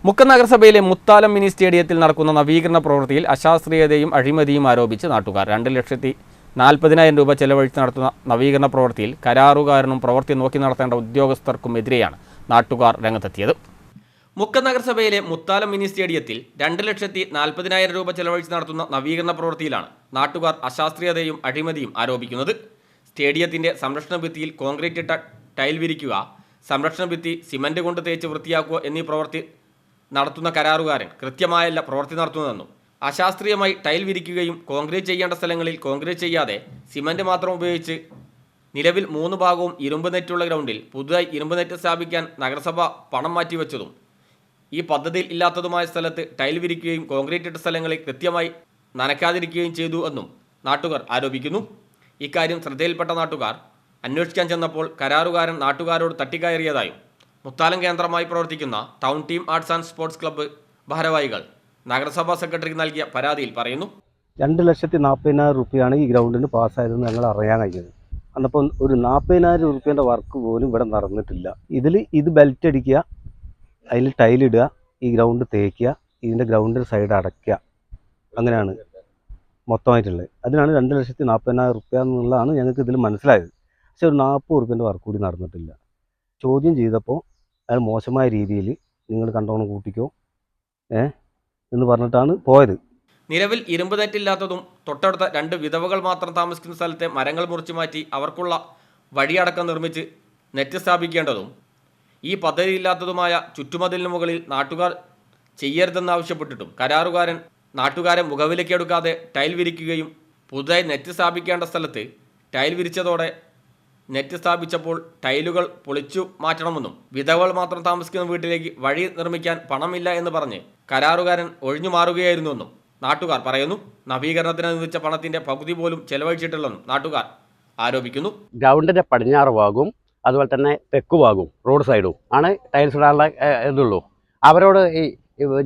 മുക്കം നഗരസഭയിലെ മുത്താലം മിനി സ്റ്റേഡിയത്തിൽ നടക്കുന്ന നവീകരണ പ്രവൃത്തിയിൽ അശാസ്ത്രീയതയും അഴിമതിയും ആരോപിച്ച് നാട്ടുകാർ 2,40,000 രൂപ ചെലവഴിച്ച് നടത്തുന്ന നവീകരണ പ്രവൃത്തിയിൽ കരാറുകാരനും പ്രവൃത്തി നോക്കി നടത്തേണ്ട ഉദ്യോഗസ്ഥർക്കുമെതിരെയാണ് നാട്ടുകാർ രംഗത്തെത്തിയത്. മുക്കം നഗരസഭയിലെ മുത്താലം മിനി സ്റ്റേഡിയത്തിൽ 2,40,000 രൂപ ചെലവഴിച്ച് നടത്തുന്ന നവീകരണ പ്രവൃത്തിയിലാണ് നാട്ടുകാർ അശാസ്ത്രീയതയും അഴിമതിയും ആരോപിക്കുന്നത്. സ്റ്റേഡിയത്തിന്റെ സംരക്ഷണ ഭിത്തിയിൽ കോൺക്രീറ്റ് ഇട്ട ടൈൽ വിരിക്കുക, സംരക്ഷണ ഭിത്തി സിമന്റ് കൊണ്ട് തേച്ച് വൃത്തിയാക്കുക എന്നീ പ്രവൃത്തി നടത്തുന്ന കരാറുകാരൻ കൃത്യമായല്ല പ്രവൃത്തി നടത്തുന്നതെന്നും അശാസ്ത്രീയമായി ടൈൽ വിരിക്കുകയും കോൺക്രീറ്റ് ചെയ്യേണ്ട സ്ഥലങ്ങളിൽ കോൺക്രീറ്റ് ചെയ്യാതെ സിമന്റ് മാത്രം ഉപയോഗിച്ച് നിലവിൽ 3 ഭാഗവും ഇരുമ്പ് നെറ്റുള്ള ഗ്രൗണ്ടിൽ പുതുതായി ഇരുമ്പ് നെറ്റ് സ്ഥാപിക്കാൻ നഗരസഭ പണം മാറ്റിവെച്ചതും ഈ പദ്ധതിയിൽ ഇല്ലാത്തതുമായ സ്ഥലത്ത് ടൈൽ വിരിക്കുകയും കോൺക്രീറ്റ് ഇട്ട സ്ഥലങ്ങളിൽ കൃത്യമായി നനയ്ക്കാതിരിക്കുകയും ചെയ്തു എന്നും നാട്ടുകാർ ആരോപിക്കുന്നു. ഇക്കാര്യം ശ്രദ്ധയിൽപ്പെട്ട നാട്ടുകാർ അന്വേഷിക്കാൻ ചെന്നപ്പോൾ കരാറുകാരൻ നാട്ടുകാരോട് തട്ടിക്കയറിയതായും മുത്താലം കേന്ദ്രമായി പ്രവർത്തിക്കുന്ന town team arts and sports club ഭാരവാഹികൾ നഗരസഭാ സെക്രട്ടറിക്ക് നൽകിയ പരാതിയിൽ പറയുന്നു. 2,40,000 രൂപയാണ് ഈ ഗ്രൗണ്ടിന് പാസ്സായതെന്ന് ഞങ്ങൾ അറിയാൻ കഴിഞ്ഞത്. അന്നപ്പോൾ ഒരു 40,000 രൂപേൻ്റെ വർക്ക് പോലും ഇവിടെ നടന്നിട്ടില്ല. ഇത് ബെൽറ്റ് അടിക്കുക, അതിൽ ടൈലിടുക, ഈ ഗ്രൗണ്ട് തേക്കുക, ഇതിൻ്റെ ഗ്രൗണ്ടിൻ്റെ സൈഡ് അടയ്ക്കുക, അങ്ങനെയാണ് മൊത്തമായിട്ടുള്ളത്. അതിനാണ് 2,40,000 രൂപ എന്നുള്ളതാണ് ഞങ്ങൾക്ക് ഇതിൽ മനസ്സിലായത്. പക്ഷെ ഒരു 40 രൂപേൻ്റെ വർക്ക് കൂടി നടന്നിട്ടില്ല. ചോദ്യം ചെയ്തപ്പോൾ അയാൾ മോശമായ രീതിയിൽ നിങ്ങൾ കണ്ടോണം കൂട്ടിക്കോ എന്ന് പറഞ്ഞിട്ടാണ് പോയത്. നിലവിൽ ഇരുമ്പ് നെറ്റില്ലാത്തതും തൊട്ടടുത്ത 2 വിധവകൾ മാത്രം താമസിക്കുന്ന സ്ഥലത്തെ മരങ്ങൾ മുറിച്ചു മാറ്റി അവർക്കുള്ള വഴിയടക്കം നിർമ്മിച്ച് നെറ്റ് സ്ഥാപിക്കേണ്ടതും ഈ പദ്ധതിയില്ലാത്തതുമായ ചുറ്റുമതിലിന് മുകളിൽ നാട്ടുകാർ ചെയ്യരുതെന്നാവശ്യപ്പെട്ടിട്ടും കരാറുകാരൻ നാട്ടുകാരെ മുഖവിലക്കെടുക്കാതെ ടൈൽ വിരിക്കുകയും പുതുതായി നെറ്റ് സ്ഥാപിക്കേണ്ട സ്ഥലത്ത് ടൈൽ വിരിച്ചതോടെ നെറ്റ് സ്ഥാപിച്ചപ്പോൾ ടൈലുകൾ പൊളിച്ചു മാറ്റണമെന്നും വിധവകൾ മാത്രം താമസിക്കുന്ന വീട്ടിലേക്ക് വഴി നിർമ്മിക്കാൻ പണമില്ല എന്ന് പറഞ്ഞ് കരാറുകാരൻ ഒഴിഞ്ഞു മാറുകയായിരുന്നുവെന്നും നാട്ടുകാർ പറയുന്നു. നവീകരണത്തിന് അനുവദിച്ച പണത്തിന്റെ പകുതി പോലും ചെലവഴിച്ചിട്ടില്ലെന്നും നാട്ടുകാർ ആരോപിക്കുന്നു. ഗ്രൗണ്ടിന്റെ പടിഞ്ഞാറ് ഭാഗവും അതുപോലെ തന്നെ തെക്ക് ഭാഗവും റോഡ് സൈഡും ആണ് ടൈൽസ് ഇടാനുള്ള ഇതുള്ളൂ. അവരോട്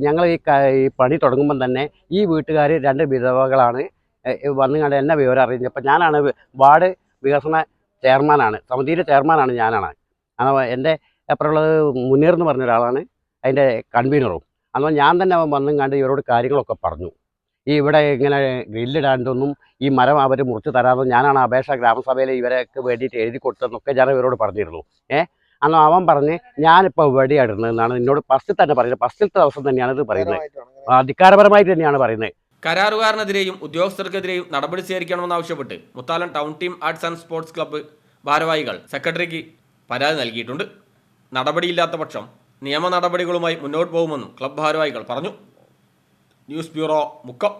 ഞങ്ങൾ ഈ പണി തുടങ്ങുമ്പം തന്നെ ഈ വീട്ടുകാർ 2 വിധവകളാണ് വന്നുകൊണ്ട് എന്നെ വിവരം അറിഞ്ഞപ്പോൾ ഞാനാണ് വാർഡ് വികസന ചെയർമാനാണ്, സമിതിയുടെ ചെയർമാനാണ് ഞാനാണ്. എൻ്റെ അപ്പുറമുള്ളത് മുനീർ എന്ന് പറഞ്ഞ ഒരാളാണ് അതിൻ്റെ കൺവീനറും. അപ്പോൾ ഞാൻ തന്നെ വന്നും കണ്ട് ഇവരോട് കാര്യങ്ങളൊക്കെ പറഞ്ഞു. ഇവിടെ ഇങ്ങനെ ഗ്രില്ലിടാണ്ടൊന്നും ഈ മരം അവർ മുറിച്ച് തരാമെന്നും ഞാനാണ് അപേക്ഷ ഗ്രാമസഭയിൽ ഇവരൊക്കെ വേണ്ടിയിട്ട് എഴുതി കൊടുത്തതെന്നൊക്കെ ഞാൻ ഇവരോട് പറഞ്ഞിരുന്നു. അന്ന് അവൻ പറഞ്ഞ് ഞാനിപ്പോൾ ഇവിടെ ഇടുന്നതെന്നാണ് എന്നോട് ഫസ്റ്റിൽ തന്നെ പറയുന്നത്. ഫസ്റ്റിലത്തെ ദിവസം തന്നെയാണ് ഇത് പറയുന്നത്, അധികാരപരമായിട്ട് തന്നെയാണ് പറയുന്നത്. കരാറുകാരനെതിരെയും ഉദ്യോഗസ്ഥർക്കെതിരെയും നടപടി സ്വീകരിക്കണമെന്നാവശ്യപ്പെട്ട് Muthalam town team arts and sports club ഭാരവാഹികൾ സെക്രട്ടറിക്ക് പരാതി നൽകിയിട്ടുണ്ട്. നടപടിയില്ലാത്ത പക്ഷം നിയമ നടപടികളുമായി മുന്നോട്ട് പോകുമെന്നും ക്ലബ്ബ് ഭാരവാഹികൾ പറഞ്ഞു. News bureau, Mukkam.